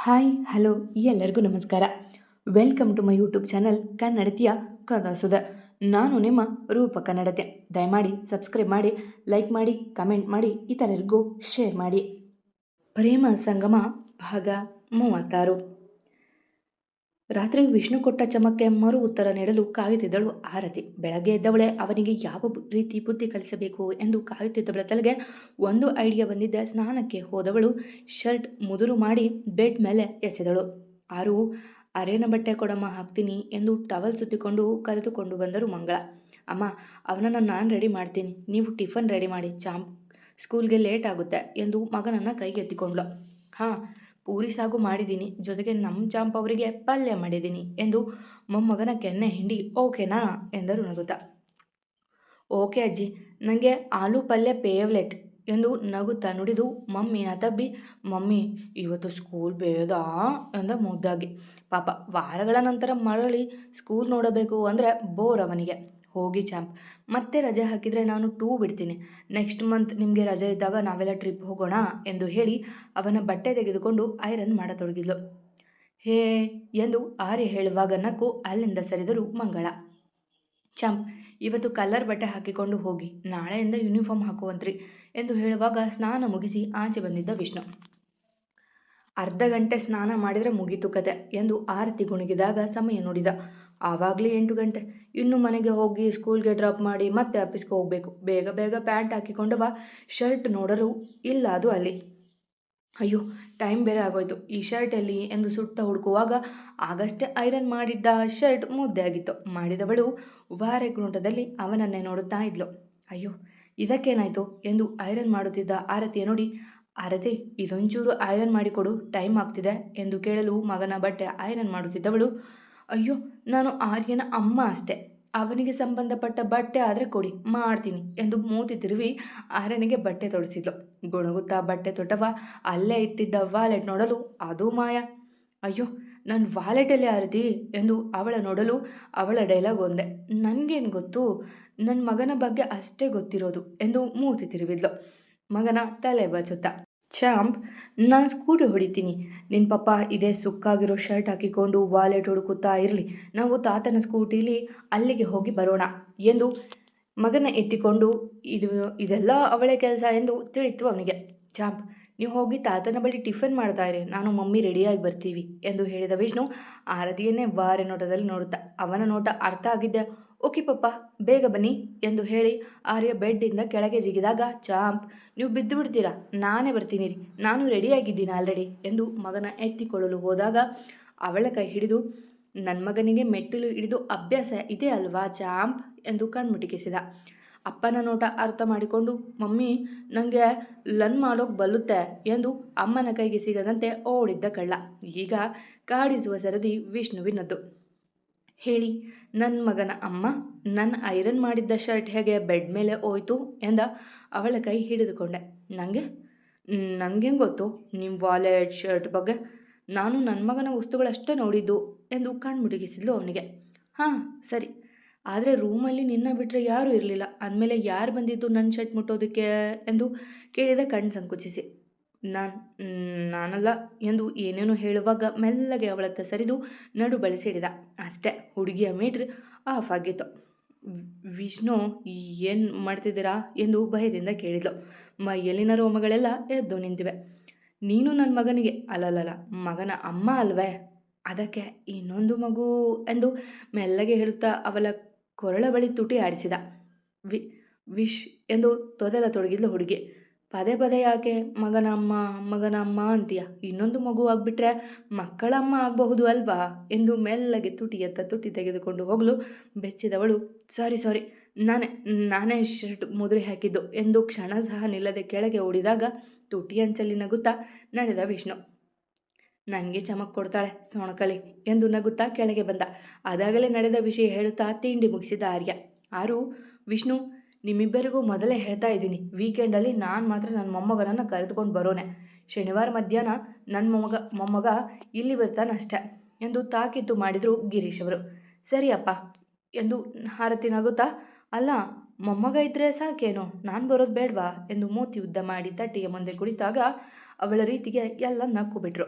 Hi hello ಎಲ್ಲರಿಗೂ ನಮಸ್ಕಾರ. Welcome to my YouTube channel ಕನ್ನಡತಿಯ ಕಥಾಸುಧ. ನಾನು ನಿಮ್ಮ ರೂಪ ಕನ್ನಡತೆ. ದಯಮಾಡಿ ಸಬ್ಸ್ಕ್ರೈಬ್ ಮಾಡಿ, ಲೈಕ್ ಮಾಡಿ, ಕಮೆಂಟ್ ಮಾಡಿ, ಇತರರಿಗೂ ಶೇರ್ ಮಾಡಿ. ಪ್ರೇಮ ಸಂಗಮ ಭಾಗ 36. ರಾತ್ರಿ ವಿಷ್ಣು ಕೊಟ್ಟ ಚಮಕ್ಕೆ ಮರು ಉತ್ತರ ನೀಡಲು ಕಾಯುತ್ತಿದ್ದಳು ಆರತಿ. ಬೆಳಗ್ಗೆ ಎದ್ದವಳೆ ಅವನಿಗೆ ಯಾವ ರೀತಿ ಬುದ್ಧಿ ಕಲಿಸಬೇಕು ಎಂದು ಕಾಯುತ್ತಿದ್ದವಳ ತಲೆಗೆ ಒಂದು ಐಡಿಯಾ ಬಂದಿದ್ದ. ಸ್ನಾನಕ್ಕೆ ಹೋದವಳು ಶರ್ಟ್ ಮುದುರು ಮಾಡಿ ಬೆಡ್ ಮೇಲೆ ಎಸೆದಳು. ಆರು, ಅರೇನ ಬಟ್ಟೆ ಕೊಡಮ್ಮ ಹಾಕ್ತೀನಿ ಎಂದು ಟವಲ್ ಸುತ್ತಿಕೊಂಡು ಕರೆದುಕೊಂಡು ಬಂದರು ಮಂಗಳ. ಅಮ್ಮ, ಅವನನ್ನು ನಾನು ರೆಡಿ ಮಾಡ್ತೀನಿ, ನೀವು ಟಿಫನ್ ರೆಡಿ ಮಾಡಿ, ಚಾಂಪ್ ಸ್ಕೂಲ್ಗೆ ಲೇಟ್ ಆಗುತ್ತೆ ಎಂದು ಮಗನನ್ನು ಕೈಗೆತ್ತಿಕೊಂಡ್ಳು. ಹಾಂ, ಪೂರಿ ಸಾಗು ಮಾಡಿದ್ದೀನಿ, ಜೊತೆಗೆ ನಮ್ಮ ಚಾಂಪ್ ಅವರಿಗೆ ಪಲ್ಯ ಮಾಡಿದ್ದೀನಿ ಎಂದು ಮೊಮ್ಮಗನ ಕೆನ್ನೆ ಹಿಂಡಿ ಓಕೆನಾ ಎಂದರು ನಗುತ್ತಾ. ಓಕೆ ಅಜ್ಜಿ, ನನಗೆ ಆಲೂ ಪಲ್ಯ ಫೇವ್ಲೆಟ್ ಎಂದು ನಗುತ್ತಾ ನುಡಿದು ಮಮ್ಮಿನ ತಬ್ಬಿ, ಮಮ್ಮಿ ಇವತ್ತು ಸ್ಕೂಲ್ ಬೇಡ ಎಂದ ಮುದ್ದಾಗಿ. ಪಾಪ, ವಾರಗಳ ನಂತರ ಮರಳಿ ಸ್ಕೂಲ್ ನೋಡಬೇಕು ಅಂದರೆ ಬೋರ್ ಅವನಿಗೆ. ಹೋಗಿ ಚಾಂಪ್, ಮತ್ತೆ ರಜೆ ಹಾಕಿದರೆ ನಾನು ಬಿಡ್ತೀನಿ. ನೆಕ್ಸ್ಟ್ ಮಂತ್ ನಿಮಗೆ ರಜೆ ಇದ್ದಾಗ ನಾವೆಲ್ಲ ಟ್ರಿಪ್ ಹೋಗೋಣ ಎಂದು ಹೇಳಿ ಅವನ ಬಟ್ಟೆ ತೆಗೆದುಕೊಂಡು ಐರನ್ ಮಾಡತೊಡಗಿದ್ಲು. ಹೇ ಎಂದು ಆರ್ಯ ಹೇಳುವಾಗ ನಕ್ಕು ಅಲ್ಲಿಂದ ಸರಿದರು ಮಂಗಳ. ಚಾಂಪ್, ಇವತ್ತು ಕಲರ್ ಬಟ್ಟೆ ಹಾಕಿಕೊಂಡು ಹೋಗಿ, ನಾಳೆಯಿಂದ ಯೂನಿಫಾರ್ಮ್ ಹಾಕುವಂತ್ರಿ ಎಂದು ಹೇಳುವಾಗ ಸ್ನಾನ ಮುಗಿಸಿ ಆಚೆ ಬಂದಿದ್ದ ವಿಷ್ಣು. ಅರ್ಧ ಗಂಟೆ ಸ್ನಾನ ಮಾಡಿದರೆ ಮುಗೀತು ಕತೆ ಎಂದು ಆರತಿ ಗುಣಿಗಿದಾಗ ಸಮಯ ನೋಡಿದ. ಆವಾಗಲೇ 8 ಗಂಟೆ. ಇನ್ನು ಮನೆಗೆ ಹೋಗಿ ಸ್ಕೂಲ್ಗೆ ಡ್ರಾಪ್ ಮಾಡಿ ಮತ್ತೆ ಆಫೀಸ್ಗೆ ಹೋಗಬೇಕು. ಬೇಗ ಬೇಗ ಪ್ಯಾಂಟ್ ಹಾಕಿಕೊಂಡವ ಶರ್ಟ್ ನೋಡಲು ಇಲ್ಲ ಅದು ಅಲ್ಲಿ. ಅಯ್ಯೋ, ಟೈಮ್ ಬೇರೆ ಆಗೋಯ್ತು, ಈ ಶರ್ಟ್ ಎಲ್ಲಿ ಎಂದು ಸುತ್ತ ಹುಡುಕುವಾಗ ಆಗಷ್ಟೇ ಐರನ್ ಮಾಡಿದ್ದ ಶರ್ಟ್ ಮುದ್ದೆ ಆಗಿತ್ತು. ಮಾಡಿದವಳು ವಾರೆಗುಣಟದಲ್ಲಿ ಅವನನ್ನೇ ನೋಡುತ್ತಾ ಇದ್ಲು. ಅಯ್ಯೋ, ಇದಕ್ಕೇನಾಯಿತು ಎಂದು ಐರನ್ ಮಾಡುತ್ತಿದ್ದ ಆರತಿಯ ನೋಡಿ, ಆರತಿ ಇದೊಂಚೂರು ಐರನ್ ಮಾಡಿಕೊಡು, ಟೈಮ್ ಆಗ್ತಿದೆ ಎಂದು ಕೇಳಲು ಮಗನ ಬಟ್ಟೆ ಐರನ್ ಮಾಡುತ್ತಿದ್ದವಳು, ಅಯ್ಯೋ ನಾನು ಆರ್ಯನ ಅಮ್ಮ ಅಷ್ಟೆ, ಅವನಿಗೆ ಸಂಬಂಧಪಟ್ಟ ಬಟ್ಟೆ ಆದರೆ ಕೊಡಿ, ಮಾಡ್ತೀನಿ ಎಂದು ಮೂತಿ ತಿರುವಿ ಆರ್ಯನಿಗೆ ಬಟ್ಟೆ ತೊಡಿಸಿದ್ಲು. ಗುಣಗುತ್ತಾ ಬಟ್ಟೆ ತೊಟ್ಟವ ಅಲ್ಲೇ ಇತ್ತಿದ್ದ ವಾಲೆಟ್ ನೋಡಲು ಅದು ಮಾಯ. ಅಯ್ಯೋ, ನನ್ನ ವಾಲೆಟಲ್ಲಿ ಆರತಿ ಎಂದು ಅವಳ ನೋಡಲು ಅವಳ ಡೈಲಾಗ್ ಒಂದೇ, ನನಗೇನು ಗೊತ್ತು, ನನ್ನ ಮಗನ ಬಗ್ಗೆ ಅಷ್ಟೇ ಗೊತ್ತಿರೋದು ಎಂದು ಮೂತಿ ತಿರುವಿದ್ಲು. ಮಗನ ತಲೆ ಬಚುತ್ತ, ಚಾಂಪ್, ನಾನು ಸ್ಕೂಟಿ ಹೊಡಿತೀನಿ, ನಿನ್ನ ಪಪ್ಪ ಇದೇ ಸುಕ್ಕಾಗಿರೋ ಶರ್ಟ್ ಹಾಕಿಕೊಂಡು ವಾಲೆಟ್ ಹುಡುಕುತ್ತಾ ಇರಲಿ, ನಾವು ತಾತನ ಸ್ಕೂಟಿಲಿ ಅಲ್ಲಿಗೆ ಹೋಗಿ ಬರೋಣ ಎಂದು ಮಗನ ಎತ್ತಿಕೊಂಡು, ಇದೆಲ್ಲ ಅವಳೇ ಕೆಲಸ ಎಂದು ತಿಳಿತು ಅವನಿಗೆ. ಚಾಂಪ್, ನೀವು ಹೋಗಿ ತಾತನ ಬಳಿ ಟಿಫನ್ ಮಾಡ್ತಾ ಇರಿ, ನಾನು ಮಮ್ಮಿ ರೆಡಿಯಾಗಿ ಬರ್ತೀವಿ ಎಂದು ಹೇಳಿದ ವಿಷ್ಣು ಆರತಿಯನ್ನೇ ಬಾರೆ ನೋಟದಲ್ಲಿ ನೋಡುತ್ತಾ. ಅವನ ನೋಟ ಅರ್ಥ ಆಗಿದ್ದೆ. ಓಕೆ ಪಪ್ಪ, ಬೇಗ ಬನ್ನಿ ಎಂದು ಹೇಳಿ ಆರ್ಯ ಬೆಡ್ಡಿಂದ ಕೆಳಗೆ ಜಿಗಿದಾಗ, ಚಾಂಪ್, ನೀವು ಬಿದ್ದು ಬಿಡ್ತೀರಾ, ನಾನೇ ಬರ್ತೀನಿ ರೀ, ನಾನು ರೆಡಿಯಾಗಿದ್ದೀನಿ ಆಲ್ರೆಡಿ ಎಂದು ಮಗನ ಎತ್ತಿಕೊಳ್ಳಲು ಹೋದಾಗ ಅವಳ ಕೈ ಹಿಡಿದು, ನನ್ನ ಮಗನಿಗೆ ಮೆಟ್ಟಿಲು ಹಿಡಿದು ಅಭ್ಯಾಸ ಇದೆ ಅಲ್ವಾ ಚಾಂಪ್ ಎಂದು ಕಣ್ಮುಟಿಕಿಸಿದ. ಅಪ್ಪನ ನೋಟ ಅರ್ಥ ಮಾಡಿಕೊಂಡು, ಮಮ್ಮಿ ನನಗೆ ಲನ್ ಮಾಡೋಕೆ ಬಲ್ಲುತ್ತೆ ಎಂದು ಅಮ್ಮನ ಕೈಗೆ ಸಿಗದಂತೆ ಓಡಿದ್ದ ಕಳ್ಳ ಈಗ ಕಾಡಿಸುವ ಸರದಿ ವಿಷ್ಣುವಿನದ್ದು. ಹೇಳಿ, ನನ್ನ ಮಗನ ಅಮ್ಮ, ನನ್ನ ಐರನ್ ಮಾಡಿದ್ದ ಶರ್ಟ್ ಹೇಗೆ ಬೆಡ್ ಮೇಲೆ ಹೋಯ್ತು ಎಂದ ಅವಳ ಕೈ ಹಿಡಿದುಕೊಂಡೆ. ನನಗೆ ಗೊತ್ತು ನಿಮ್ಮ ವಾಲೆಟ್ ಶರ್ಟ್ ಬಗ್ಗೆ, ನಾನು ನನ್ನ ಮಗನ ವಸ್ತುಗಳಷ್ಟೇ ನೋಡಿದ್ದು ಎಂದು ಕಣ್ಮುಟುಕಿಸಿದ್ಲು ಅವನಿಗೆ. ಹಾಂ ಸರಿ, ಆದರೆ ರೂಮಲ್ಲಿ ನಿನ್ನ ಬಿಟ್ಟರೆ ಯಾರೂ ಇರಲಿಲ್ಲ ಅಂದಮೇಲೆ ಯಾರು ಬಂದಿದ್ದು ನನ್ನ ಶರ್ಟ್ ಮುಟ್ಟೋದಕ್ಕೆ ಎಂದು ಕೇಳಿದ ಕಣ್ಣು ಸಂಕುಚಿಸಿ. ನಾನಲ್ಲ ಎಂದು ಏನೇನೋ ಹೇಳುವಾಗ ಮೆಲ್ಲಗೆ ಅವಳತ್ತ ಸರಿದು ನಡು ಬಳಸಿಡಿದ. ಅಷ್ಟೇ, ಹುಡುಗಿಯ ಮೀಟ್ರ್ ಆಫ್ ಆಗಿತ್ತು. ವಿಷ್ಣು, ಏನು ಮಾಡ್ತಿದ್ದೀರಾ ಎಂದು ಭಯದಿಂದ ಕೇಳಿದ್ಲು. ಮೈಯಲ್ಲಿನ ರೋಮಗಳೆಲ್ಲ ಎದ್ದು ನಿಂತಿವೆ. ನೀನು ನನ್ನ ಮಗನಿಗೆ ಅಲ್ಲಲ್ಲ ಮಗನ ಅಮ್ಮ ಅಲ್ವೇ, ಅದಕ್ಕೆ ಇನ್ನೊಂದು ಮಗು ಎಂದು ಮೆಲ್ಲಗೆ ಹೇಳುತ್ತಾ ಅವಳ ಕೊರಳ ಬಳಿ ತುಟಿ ಆಡಿಸಿದ. ವಿಶ್ ಎಂದು ತೊದಲತೊಡಗಿದ್ಲು ಹುಡುಗಿ. ಪದೇ ಪದೇ ಯಾಕೆ ಮಗನ ಅಮ್ಮ ಅಂತೀಯ, ಇನ್ನೊಂದು ಮಗು ಆಗಿಬಿಟ್ರೆ ಮಕ್ಕಳ ಅಮ್ಮ ಆಗಬಹುದು ಅಲ್ವಾ ಎಂದು ಮೆಲ್ಲಗೆ ತುಟಿಯತ್ತ ತುಟಿ ತೆಗೆದುಕೊಂಡು ಹೋಗಲು ಬೆಚ್ಚಿದವಳು, ಸಾರಿ ನಾನೇ ಶರ್ಟ್ ಮುದುರಿ ಹಾಕಿದ್ದು ಎಂದು ಕ್ಷಣ ಸಹ ನಿಲ್ಲದೆ ಕೆಳಗೆ ಓಡಿದಾಗ ತುಟಿ ಅಂಚಲ್ಲಿ ನಗುತ್ತಾ ನಡೆದ ವಿಷ್ಣು. ನನಗೆ ಚಮಕ್ ಕೊಡ್ತಾಳೆ ಸೊಣಕಳಿ ಎಂದು ನಗುತ್ತಾ ಕೆಳಗೆ ಬಂದ. ಅದಾಗಲೇ ನಡೆದ ವಿಷಯ ಹೇಳುತ್ತಾ ತಿಂಡಿ ಮುಗಿಸಿದ ಆರ್ಯ. ಆರು, ವಿಷ್ಣು, ನಿಮ್ಮಿಬ್ಬರಿಗೂ ಮೊದಲೇ ಹೇಳ್ತಾ ಇದ್ದೀನಿ, ವೀಕೆಂಡಲ್ಲಿ ನಾನು ಮಾತ್ರ ನನ್ನ ಮೊಮ್ಮಗನನ್ನು ಕರೆದುಕೊಂಡು ಬರೋನೆ. ಶನಿವಾರ ಮಧ್ಯಾಹ್ನ ನನ್ನ ಮೊಮ್ಮಗ ಇಲ್ಲಿ ಬರ್ತಾನಷ್ಟೆ ಎಂದು ತಾಕೀತು ಮಾಡಿದರು ಗಿರೀಶ್ ಅವರು. ಸರಿಯಪ್ಪ ಎಂದು ಆರತಿ ನಗುತ್ತಾ, ಅಲ್ಲ ಮೊಮ್ಮಗ ಇದ್ದರೆ ಸಾಕೇನೋ, ನಾನು ಬರೋದು ಬೇಡವಾ ಎಂದು ಮೂತಿ ಉದ್ದ ಮಾಡಿ ತಟ್ಟಿಗೆ ಮುಂದೆ ಕುಳಿತಾಗ ಅವಳ ರೀತಿಗೆ ಎಲ್ಲ ನಕ್ಕು ಬಿಟ್ರು.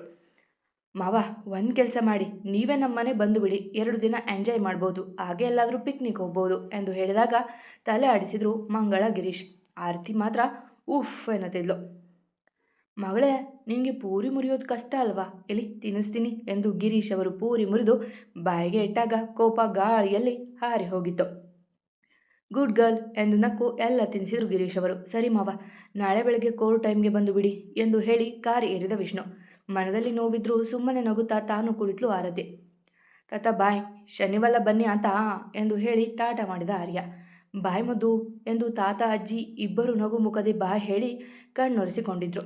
ಮಾವ, ಒಂದು ಕೆಲಸ ಮಾಡಿ, ನೀವೇ ನಮ್ಮ ಮನೆ ಬಂದು ಬಿಡಿ, 2 ದಿನ ಎಂಜಾಯ್ ಮಾಡ್ಬೋದು, ಹಾಗೆ ಎಲ್ಲಾದರೂ ಪಿಕ್ನಿಕ್ ಹೋಗ್ಬೋದು ಎಂದು ಹೇಳಿದಾಗ ತಲೆ ಆಡಿಸಿದ್ರು ಮಂಗಳ ಗಿರೀಶ್. ಆರತಿ ಮಾತ್ರ ಉಫ್ ಎನ್ನುತ್ತಿದ್ಲು. ಮಗಳೇ, ನಿನಗೆ ಪೂರಿ ಮುರಿಯೋದು ಕಷ್ಟ ಅಲ್ವಾ, ಎಲ್ಲಿ ತಿನ್ನಿಸ್ತೀನಿ ಎಂದು ಗಿರೀಶ್ ಅವರು ಪೂರಿ ಮುರಿದು ಬಾಯಿಗೆ ಇಟ್ಟಾಗ ಕೋಪ ಗಾಳಿಯಲ್ಲಿ ಹಾರಿ ಹೋಗಿತ್ತು. ಗುಡ್ ಗರ್ಲ್ ಎಂದು ನಕ್ಕು ಎಲ್ಲ ತಿನ್ನಿಸಿದ್ರು ಗಿರೀಶ್ ಅವರು. ಸರಿ ಮಾವ, ನಾಳೆ ಬೆಳಗ್ಗೆ ಕೋರ್ಟ್ ಟೈಮ್ಗೆ ಬಂದು ಬಿಡಿ ಎಂದು ಹೇಳಿ ಕಾರ್ ಏರಿದ ವಿಷ್ಣು. ಮನದಲ್ಲಿ ನೋವಿದ್ರೂ ಸುಮ್ಮನೆ ನಗುತ್ತಾ ತಾನು ಕುಳಿತಲು ಆರತಿ. ತಾತ ಬಾಯ್, ಶನಿವಾರ ಬನ್ನಿ ಆತ ಎಂದು ಹೇಳಿ ಟಾಟಾ ಮಾಡಿದ ಆರ್ಯ. ಬಾಯ್ ಮುದ್ದು ಎಂದು ತಾತ ಅಜ್ಜಿ ಇಬ್ಬರು ನಗು ಮುಖದೆ ಬಾಯ್ ಹೇಳಿ ಕಣ್ಣೊರೆಸಿಕೊಂಡಿದ್ರು.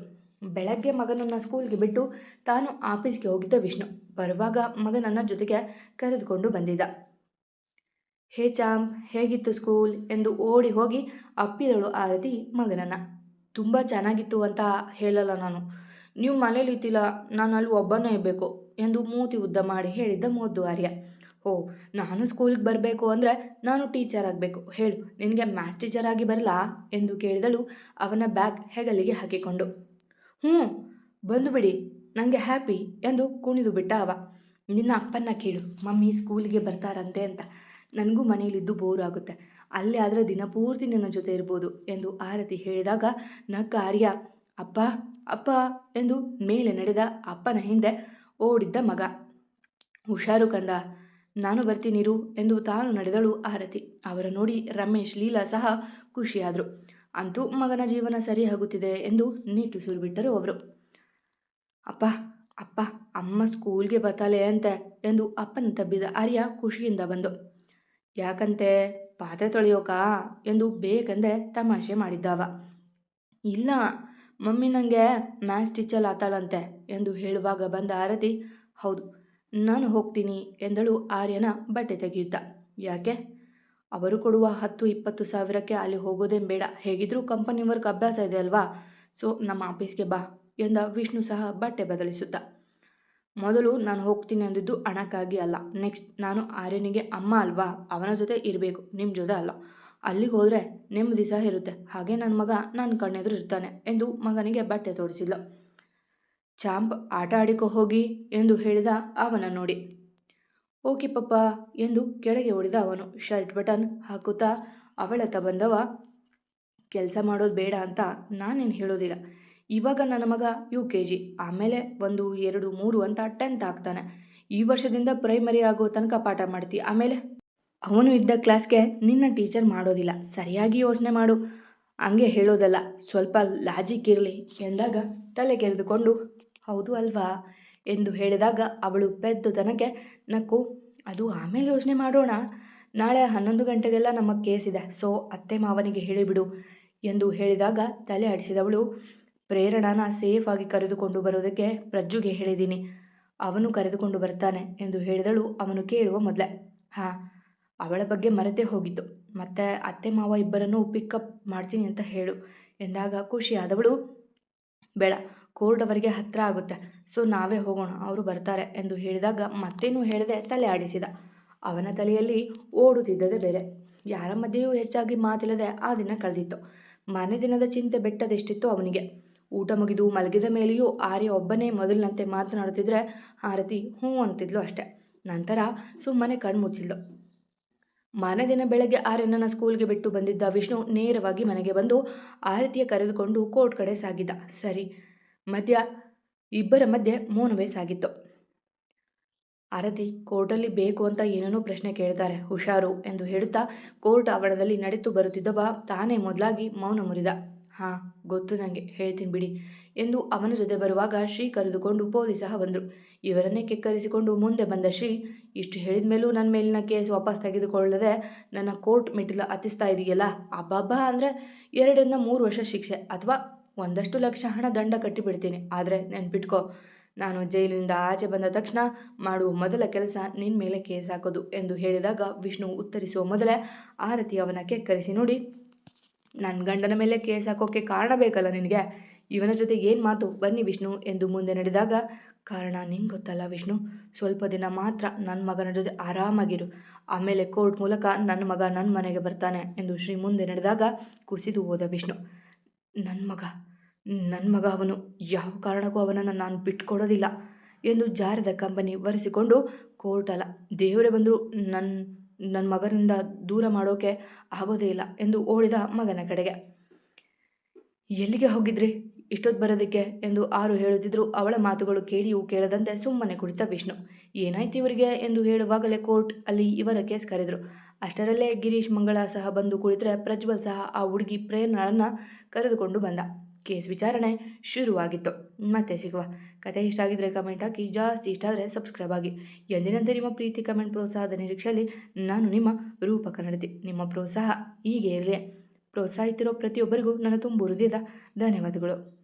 ಬೆಳಗ್ಗೆ ಮಗನನ್ನು ಸ್ಕೂಲ್ಗೆ ಬಿಟ್ಟು ತಾನು ಆಫೀಸ್ಗೆ ಹೋಗಿದ್ದ ವಿಷ್ಣು ಬರುವಾಗ ಮಗನನ್ನ ಜೊತೆಗೆ ಕರೆದುಕೊಂಡು ಬಂದಿದ್ದ. ಹೇ ಚಾಂಪ್, ಹೇಗಿತ್ತು ಸ್ಕೂಲ್ ಎಂದು ಓಡಿ ಹೋಗಿ ಅಪ್ಪಿದಳು ಆರತಿ ಮಗನನ್ನ. ತುಂಬ ಚೆನ್ನಾಗಿತ್ತು ಅಂತ ಹೇಳಲ್ಲ ನಾನು, ನೀವು ಮನೇಲಿ ಇತ್ತಿಲ್ಲ, ನಾನು ಅಲ್ಲಿ ಒಬ್ಬನೇ ಇರಬೇಕು ಎಂದು ಮೂತಿ ಉದ್ದ ಮಾಡಿ ಹೇಳಿದ್ದ ಮುದ್ದು ಆರ್ಯ. ಓ, ನಾನು ಸ್ಕೂಲ್ಗೆ ಬರಬೇಕು ಅಂದರೆ ನಾನು ಟೀಚರ್ ಆಗಬೇಕು, ಹೇಳು ನಿನಗೆ ಮ್ಯಾಥ್ಸ್ ಟೀಚರ್ ಆಗಿ ಬರಲಾ ಎಂದು ಕೇಳಿದಳು ಅವನ ಬ್ಯಾಗ್ ಹೆಗಲಿಗೆ ಹಾಕಿಕೊಂಡು. ಬಂದು ಬಿಡಿ, ನನಗೆ ಹ್ಯಾಪಿ ಎಂದು ಕುಣಿದು ಬಿಟ್ಟ ಅವ. ನಿನ್ನ ಅಪ್ಪನ್ನ ಕೇಳು, ಮಮ್ಮಿ ಸ್ಕೂಲಿಗೆ ಬರ್ತಾರಂತೆ ಅಂತ, ನನಗೂ ಮನೆಯಲ್ಲಿದ್ದು ಬೋರ್ ಆಗುತ್ತೆ, ಅಲ್ಲೇ ಆದರೆ ದಿನಪೂರ್ತಿ ನನ್ನ ಜೊತೆ ಇರ್ಬೋದು ಎಂದು ಆರತಿ ಹೇಳಿದಾಗ ನಕ್ಕ ಆರ್ಯ. ಅಪ್ಪ ಅಪ್ಪ ಎಂದು ಮೇಲೆ ನಡೆದ ಅಪ್ಪನ ಹಿಂದೆ ಓಡಿದ್ದ ಮಗ. ಹುಷಾರು ಕಂದ, ನಾನು ಬರ್ತೀನಿರು ಎಂದು ತಾನು ನಡೆದಳು ಆರತಿ. ಅವರ ನೋಡಿ ರಮೇಶ್, ಲೀಲಾ ಸಹ ಖುಷಿಯಾದರು. ಅಂತೂ ಮಗನ ಜೀವನ ಸರಿ ಆಗುತ್ತಿದೆ ಎಂದು ನಿಟ್ಟುಸಿರು ಬಿಟ್ಟರು ಅವರು. ಅಪ್ಪ ಅಪ್ಪ, ಅಮ್ಮ ಸ್ಕೂಲ್ಗೆ ಬರ್ತಾಳೆ ಅಂತೆ ಎಂದು ಅಪ್ಪನ ತಬ್ಬಿದ ಆರ್ಯ ಖುಷಿಯಿಂದ ಬಂದು. ಯಾಕಂತೆ, ಪಾತ್ರೆ ತೊಳೆಯೋಕಾ ಎಂದು ಬೇಕೆಂದೇ ತಮಾಷೆ ಮಾಡಿದ್ದಾವ. ಇಲ್ಲ ಮಮ್ಮಿ, ನನಗೆ ಮ್ಯಾಥ್ಸ್ ಟೀಚರ್ ಆತಾಳಂತೆ ಎಂದು ಹೇಳುವಾಗ ಬಂದ ಆರತಿ. ಹೌದು, ನಾನು ಹೋಗ್ತೀನಿ ಎಂದಳು ಆರ್ಯನ ಬಟ್ಟೆ ತೆಗೆಯುತ್ತಾ. ಯಾಕೆ? ಅವರು ಕೊಡುವ 10-20 ಸಾವಿರಕ್ಕೆ ಅಲ್ಲಿ ಹೋಗೋದೇನು ಬೇಡ, ಹೇಗಿದ್ರೂ ಕಂಪನಿ ವರ್ಕ್ ಅಭ್ಯಾಸ ಇದೆ ಅಲ್ವಾ, ಸೊ ನಮ್ಮ ಆಫೀಸ್ಗೆ ಬಾ ಎಂದ ವಿಷ್ಣು ಸಹ ಬಟ್ಟೆ ಬದಲಿಸುತ್ತಾ. ಮೊದಲು ನಾನು ಹೋಗ್ತೀನಿ ಅಂದಿದ್ದು ಹಣಕ್ಕಾಗಿ ಅಲ್ಲ, ನೆಕ್ಸ್ಟ್ ನಾನು ಆರ್ಯನಿಗೆ ಅಮ್ಮ ಅಲ್ವಾ, ಅವನ ಜೊತೆ ಇರಬೇಕು, ನಿಮ್ಮ ಜೊತೆ ಅಲ್ಲ. ಅಲ್ಲಿಗೆ ಹೋದರೆ ನೆಮ್ಮದಿ ಸಹ ಇರುತ್ತೆ, ಹಾಗೆ ನನ್ನ ಮಗ ನನ್ನ ಕಣ್ಣೆದುರು ಇರ್ತಾನೆ ಎಂದು ಮಗನಿಗೆ ಬಟ್ಟೆ ತೋರಿಸಿದ್ಲು. ಚಾಂಪ್, ಆಟ ಆಡಿಕೊ ಹೋಗಿ ಎಂದು ಹೇಳಿದ ಅವನ ನೋಡಿ. ಓಕೆ ಪಪ್ಪ ಎಂದು ಕೆಳಗೆ ಓಡಿದ ಅವನು ಶರ್ಟ್ ಬಟನ್ ಹಾಕುತ್ತಾ ಅವಳತ್ತ ಬಂದವ. ಕೆಲಸ ಮಾಡೋದು ಬೇಡ ಅಂತ ನಾನೇನು ಹೇಳೋದಿಲ್ಲ, ಇವಾಗ ನನ್ನ ಮಗ UKG, ಆಮೇಲೆ 1, 2, 3 ಅಂತ 10th ಆಗ್ತಾನೆ, ಈ ವರ್ಷದಿಂದ ಪ್ರೈಮರಿ ಆಗೋ ತನಕ ಪಾಠ ಮಾಡ್ತೀವಿ, ಆಮೇಲೆ ಅವನು ಇದ್ದ ಕ್ಲಾಸ್ಗೆ ನಿನ್ನ ಟೀಚರ್ ಮಾಡೋದಿಲ್ಲ, ಸರಿಯಾಗಿ ಯೋಚನೆ ಮಾಡು, ಹಂಗೆ ಹೇಳೋದಲ್ಲ, ಸ್ವಲ್ಪ ಲಾಜಿಕ್ ಇರಲಿ ಎಂದಾಗ ತಲೆ ಕೆರೆದುಕೊಂಡು ಹೌದು ಅಲ್ವಾ ಎಂದು ಹೇಳಿದಾಗ ಅವಳು ಪೆದ್ದುತನಕ್ಕೆ ನಕ್ಕು. ಅದು ಆಮೇಲೆ ಯೋಚನೆ ಮಾಡೋಣ, ನಾಳೆ 11 ಗಂಟೆಗೆಲ್ಲ ನಮ್ಮ ಕೇಸ್ ಇದೆ, ಸೊ ಅತ್ತೆ ಮಾವನಿಗೆ ಹೇಳಿಬಿಡು ಎಂದು ಹೇಳಿದಾಗ ತಲೆ ಆಡಿಸಿದವಳು. ಪ್ರೇರಣಾನ ಸೇಫಾಗಿ ಕರೆದುಕೊಂಡು ಬರೋದಕ್ಕೆ ಪ್ರಜ್ಜುಗೆ ಹೇಳಿದ್ದೀನಿ, ಅವನು ಕರೆದುಕೊಂಡು ಬರ್ತಾನೆ ಎಂದು ಹೇಳಿದಳು ಅವನು ಕೇಳುವ ಮೊದಲೇ. ಹಾಂ, ಅವಳ ಬಗ್ಗೆ ಮರೆತೇ ಹೋಗಿತ್ತು, ಮತ್ತೆ ಅತ್ತೆ ಮಾವ ಇಬ್ಬರನ್ನು ಪಿಕಪ್ ಮಾಡ್ತೀನಿ ಅಂತ ಹೇಳು ಎಂದಾಗ ಖುಷಿಯಾದವಳು. ಬೇಡ, ಕೋರ್ಟ್ ಅವರಿಗೆ ಹತ್ತಿರ ಆಗುತ್ತೆ, ಸೊ ನಾವೇ ಹೋಗೋಣ, ಅವರು ಬರ್ತಾರೆ ಎಂದು ಹೇಳಿದಾಗ ಮತ್ತೇನೂ ಹೇಳದೆ ತಲೆ ಆಡಿಸಿದ. ಅವನ ತಲೆಯಲ್ಲಿ ಓಡುತ್ತಿದ್ದದೆ ಬೇರೆ, ಯಾರ ಮಧ್ಯೆಯೂ ಹೆಚ್ಚಾಗಿ ಮಾತಿಲ್ಲದೆ ಆ ದಿನ ಕಳೆದಿತ್ತು. ಮನೆ ದಿನದ ಚಿಂತೆ ಬೆಟ್ಟದೆಷ್ಟಿತ್ತು ಅವನಿಗೆ. ಊಟ ಮುಗಿದು ಮಲಗಿದ ಮೇಲೆಯೂ ಆರ್ಯ ಒಬ್ಬನೇ ಮೊದಲಿನಂತೆ ಮಾತನಾಡುತ್ತಿದ್ರೆ ಆರತಿ ಹ್ಞೂ ಅಂತಿದ್ಲು ಅಷ್ಟೆ. ನಂತರ ಸುಮ್ಮನೆ ಕಣ್ಮುಚ್ಚಿದ್ಲು. ಮಾರನೇ ದಿನ ಬೆಳಗ್ಗೆ ಆರ್ಯನನ್ನ ಸ್ಕೂಲ್ಗೆ ಬಿಟ್ಟು ಬಂದಿದ್ದ ವಿಷ್ಣು ನೇರವಾಗಿ ಮನೆಗೆ ಬಂದು ಆರತಿಯ ಕರೆದುಕೊಂಡು ಕೋರ್ಟ್ ಕಡೆ ಸಾಗಿದ್ದ. ಸರಿ, ಇಬ್ಬರ ಮಧ್ಯೆ ಮೌನವೇ ಸಾಗಿತ್ತು. ಆರತಿ, ಕೋರ್ಟಲ್ಲಿ ಬೇಕು ಅಂತ ಏನೇನೋ ಪ್ರಶ್ನೆ ಕೇಳ್ತಾರೆ, ಹುಷಾರು ಎಂದು ಹೇಳುತ್ತಾ ಕೋರ್ಟ್ ಆವರಣದಲ್ಲಿ ನಡೆದು ಬರುತ್ತಿದ್ದವ ತಾನೇ ಮೊದಲಾಗಿ ಮೌನ ಮುರಿದ. ಹಾಂ ಗೊತ್ತು, ನನಗೆ ಹೇಳ್ತೀನಿ ಬಿಡಿ ಎಂದು ಅವನ ಜೊತೆ ಬರುವಾಗ ಶ್ರೀ ಕರೆದುಕೊಂಡು ಪೊಲೀಸ್ ಸಹ ಬಂದರು. ಇವರನ್ನೇ ಕೆಕ್ಕರಿಸಿಕೊಂಡು ಮುಂದೆ ಬಂದ ಶ್ರೀ, ಇಷ್ಟು ಹೇಳಿದ ಮೇಲೂ ನನ್ನ ಮೇಲಿನ ಕೇಸ್ ವಾಪಸ್ ತೆಗೆದುಕೊಳ್ಳದೆ ನನ್ನ ಕೋರ್ಟ್ ಮೆಟ್ಟಿಲು ಹತ್ತಿಸ್ತಾ ಇದೆಯಲ್ಲ, ಅಬ್ಬಬ್ಬಾ ಅಂದರೆ 2-3 ವರ್ಷ ಶಿಕ್ಷೆ ಅಥವಾ 1 ಲಕ್ಷ ಹಣ ದಂಡ ಕಟ್ಟಿಬಿಡ್ತೀನಿ. ಆದರೆ ನೆನ್ಪಿಟ್ಕೋ, ನಾನು ಜೈಲಿನಿಂದ ಆಚೆ ಬಂದ ತಕ್ಷಣ ಮಾಡುವ ಮೊದಲ ಕೆಲಸ ನಿನ್ನ ಮೇಲೆ ಕೇಸ್ ಹಾಕೋದು ಎಂದು ಹೇಳಿದಾಗ ವಿಷ್ಣು ಉತ್ತರಿಸುವ ಮೊದಲೇ ಆರತಿ ಅವನ ಕೆಕ್ಕರಿಸಿ ನೋಡಿ. ನನ್ನ ಗಂಡನ ಮೇಲೆ ಕೇಸ್ ಹಾಕೋಕ್ಕೆ ಕಾರಣ ಬೇಕಲ್ಲ ನಿನಗೆ, ಇವನ ಜೊತೆ ಏನು ಮಾತು, ಬನ್ನಿ ವಿಷ್ಣು ಎಂದು ಮುಂದೆ ನಡೆದಾಗ. ಕಾರಣ ನಿಂಗೆ ಗೊತ್ತಲ್ಲ ವಿಷ್ಣು, ಸ್ವಲ್ಪ ದಿನ ಮಾತ್ರ ನನ್ನ ಮಗನ ಜೊತೆ ಆರಾಮಾಗಿರು, ಆಮೇಲೆ ಕೋರ್ಟ್ ಮೂಲಕ ನನ್ನ ಮಗ ನನ್ನ ಮನೆಗೆ ಬರ್ತಾನೆ ಎಂದು ಶ್ರೀ ಮುಂದೆ ನಡೆದಾಗ ಕುಸಿದು ಹೋದ ವಿಷ್ಣು. ನನ್ನ ಮಗ ಅವನು, ಯಾವ ಕಾರಣಕ್ಕೂ ಅವನನ್ನು ನಾನು ಬಿಟ್ಕೊಡೋದಿಲ್ಲ ಎಂದು ಜಾರದ ಕಂಪನಿ ಒರೆಸಿಕೊಂಡು ಕೋರ್ಟ್ ಅಲ್ಲ ದೇವರೇ ಬಂದರೂ ನನ್ನ ಮಗನಿಂದ ದೂರ ಮಾಡೋಕೆ ಆಗೋದೇ ಇಲ್ಲ ಎಂದು ಓಡಿದ ಮಗನ ಕಡೆಗೆ. ಎಲ್ಲಿಗೆ ಹೋಗಿದ್ರಿ ಇಷ್ಟೊತ್ತು ಬರೋದಕ್ಕೆ ಎಂದು ಆರು ಹೇಳುತ್ತಿದ್ದರು. ಅವಳ ಮಾತುಗಳು ಕೇಳಿಯೂ ಕೇಳದಂತೆ ಸುಮ್ಮನೆ ಕುಳಿತ ವಿಷ್ಣು. ಏನಾಯ್ತು ಇವರಿಗೆ ಎಂದು ಹೇಳುವಾಗಲೇ ಕೋರ್ಟ್ ಅಲ್ಲಿ ಇವರ ಕೇಸ್ ಕರೆದರು. ಅಷ್ಟರಲ್ಲೇ ಗಿರೀಶ್ ಮಂಗಳ ಸಹ ಬಂದು ಕುಳಿತರೆ ಪ್ರಜ್ವಲ್ ಸಹ ಆ ಹುಡುಗಿ ಪ್ರೇರಣಳನ್ನು ಕರೆದುಕೊಂಡು ಬಂದ. ಕೇಸ್ ವಿಚಾರಣೆ ಶುರುವಾಗಿತ್ತು. ಮತ್ತೆ ಸಿಗುವ. ಕತೆ ಇಷ್ಟ ಆಗಿದ್ರೆ ಕಮೆಂಟ್ ಹಾಕಿ, ಜಾಸ್ತಿ ಇಷ್ಟ ಆದರೆ ಸಬ್ಸ್ಕ್ರೈಬ್ ಆಗಿ. ಎಂದಿನಂತೆ ನಿಮ್ಮ ಪ್ರೀತಿ ಕಮೆಂಟ್ ಪ್ರೋತ್ಸಾಹದ ನಿರೀಕ್ಷೆಯಲ್ಲಿ ನಾನು ನಿಮ್ಮ ರೂಪ ಕನ್ನಡತಿ. ನಿಮ್ಮ ಪ್ರೋತ್ಸಾಹ ಹೀಗೆ ಇರಲಿ. ಪ್ರೋತ್ಸಾಹಿಸಿರೋ ಪ್ರತಿಯೊಬ್ಬರಿಗೂ ನನ್ನ ತುಂಬು ಹೃದಯದ ಧನ್ಯವಾದಗಳು.